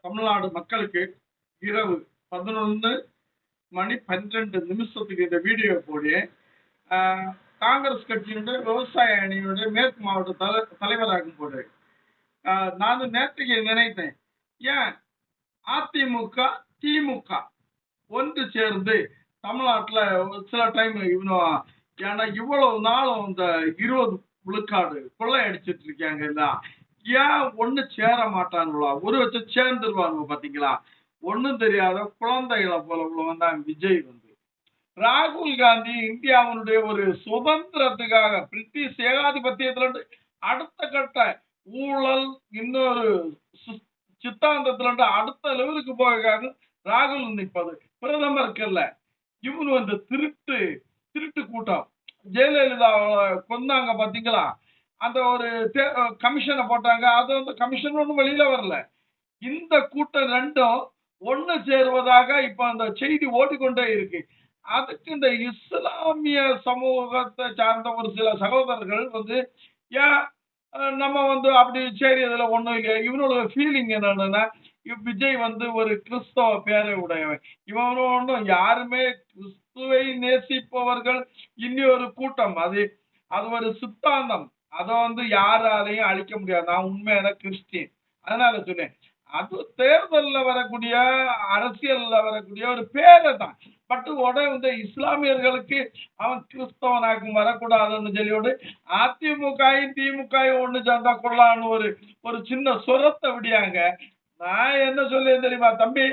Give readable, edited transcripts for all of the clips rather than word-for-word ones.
தமிழ்நாடு மக்களுக்கு இரவு 11:12 இந்த வீடியோ போடி காங்கிரஸ் கட்சியினுடைய விவசாய அணியினுடைய மேற்கு மாவட்ட தலைவராகும் போது நான் நேற்றுக்கு நினைத்தேன், ஏன் அதிமுக திமுக ஒன்று சேர்ந்து தமிழ்நாட்டில் சில டைம் ஏன்னா இவ்வளவு நாளும் இந்த 20 விழுக்காடு கொள்ளை அடிச்சிட்டு இருக்காங்க இல்ல, ஏன் ஒண்ணு சேர மாட்டாங்களா? ஒரு வச்சு சேர்ந்துருவாங்க பாத்தீங்களா? ஒண்ணும் தெரியாத குழந்தைகளை போல வந்தாங்க விஜய் ராகுல் காந்தி இந்தியாவுடைய ஒரு சுதந்திரத்துக்காக பிரிட்டிஷ் ஏகாதிபத்தியத்துல அடுத்த கட்ட ஊழல் இன்னொரு சித்தாந்தத்துல அடுத்த லெவலுக்கு போக ராகுல் நிற்பது பிரதமருக்கு இல்ல. இவனு திருட்டு கூட்டம் ஜெயலலிதா கொண்டாங்க பாத்தீங்களா? அந்த ஒரு கமிஷனை போட்டாங்க, அது கமிஷன் ஒன்றும் வெளியில வரல. இந்த கூட்டம் ரெண்டும் ஒண்ணு சேருவதாக இப்ப அந்த செய்தி ஓடிக்கொண்டே இருக்கு. அதுக்கு இந்த இஸ்லாமிய சமூகத்தை சார்ந்த ஒரு சில சகோதரர்கள் ஏன் நம்ம அப்படி சரி இதுல ஒண்ணும் இல்லையா? இவனோட ஃபீலிங் என்னன்னா, விஜய் ஒரு கிறிஸ்தவ பேரை உடையவன், இவன் ஒன்றும் யாருமே கிறிஸ்துவை நேசிப்பவர்கள் இன்னொரு கூட்டம், அது ஒரு சித்தாந்தம், அதை யாராலையும் அழிக்க முடியாது. நான் உண்மையான கிறிஸ்டின், அதனால சொன்னேன். அது தேர்தல்ல வரக்கூடிய அரசியல்ல வரக்கூடிய ஒரு பேரை தான். பட் உடனே இஸ்லாமியர்களுக்கு அவன் கிறிஸ்தவனாக்கும் வரக்கூடாதுன்னு சொல்லியோடு அதிமுகவும் திமுகவும் ஒண்ணு சேர்ந்தா கொள்ளலான்னு ஒரு சின்ன சுரத்தை விடியாங்க. நான் என்ன சொல்ல தெரியுமா தம்பி,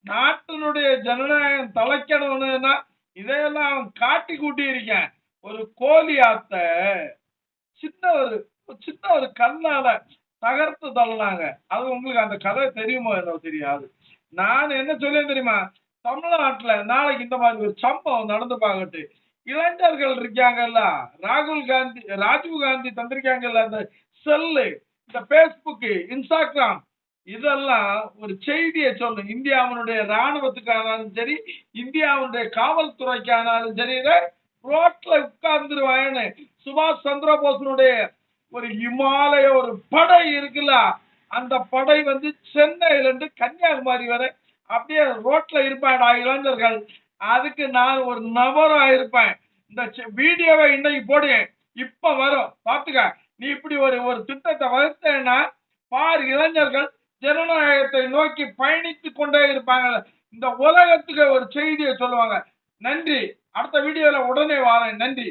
நாட்டினுடைய ஜனநாயகம் தலைக்கணும்னா இதையெல்லாம் காட்டி கூட்டி இருக்கேன். ஒரு கோழி ஆத்த சின்ன ஒரு கண்ணால தகர்த்து தள்ளினாங்க. அது உங்களுக்கு அந்த கதை தெரியுமோ என்ன தெரியாது. நான் என்ன சொல்ல தெரியுமா, தமிழ்நாட்டுல நாளைக்கு இந்த மாதிரி ஒரு சம்பவம் நடந்து பாக்கட்டு. இளைஞர்கள் இருக்காங்கல்ல, ராஜீவ் காந்தி தந்திருக்காங்கல்ல, அந்த செல்லு, இந்த பேஸ்புக், இன்ஸ்டாகிராம், இதெல்லாம் ஒரு செய்தியை சொல்லும். இந்தியாவுடைய ராணுவத்துக்கானாலும் சரி, இந்தியாவுடைய காவல்துறைக்கானாலும் சரி, ரோட்ல உட்கார்ந்துருவாங்கன்னு சுபாஷ் சந்திர போஸனுடைய ஒரு இமாலய ஒரு படை இருக்குல்ல, அந்த படை சென்னையில இருந்து கன்னியாகுமரி வரை அப்படியே ரோட்ல இருப்பாடா இளைஞர்கள். அதுக்கு நான் ஒரு நபரா இருப்பேன். இந்த வீடியோவை இன்னைக்கு போடு, இப்ப வரும் பாத்துக்க. நீ இப்படி ஒரு திட்டத்தை வகுத்தேன்னா பார், இளைஞர்கள் ஜனநாயகத்தை நோக்கி பயணித்துக் கொண்டே இருப்பாங்க. இந்த உலகத்துக்கு ஒரு செய்தியை சொல்லுவாங்க. நன்றி. அடுத்த வீடியோல உடனே வாரேன். நன்றி.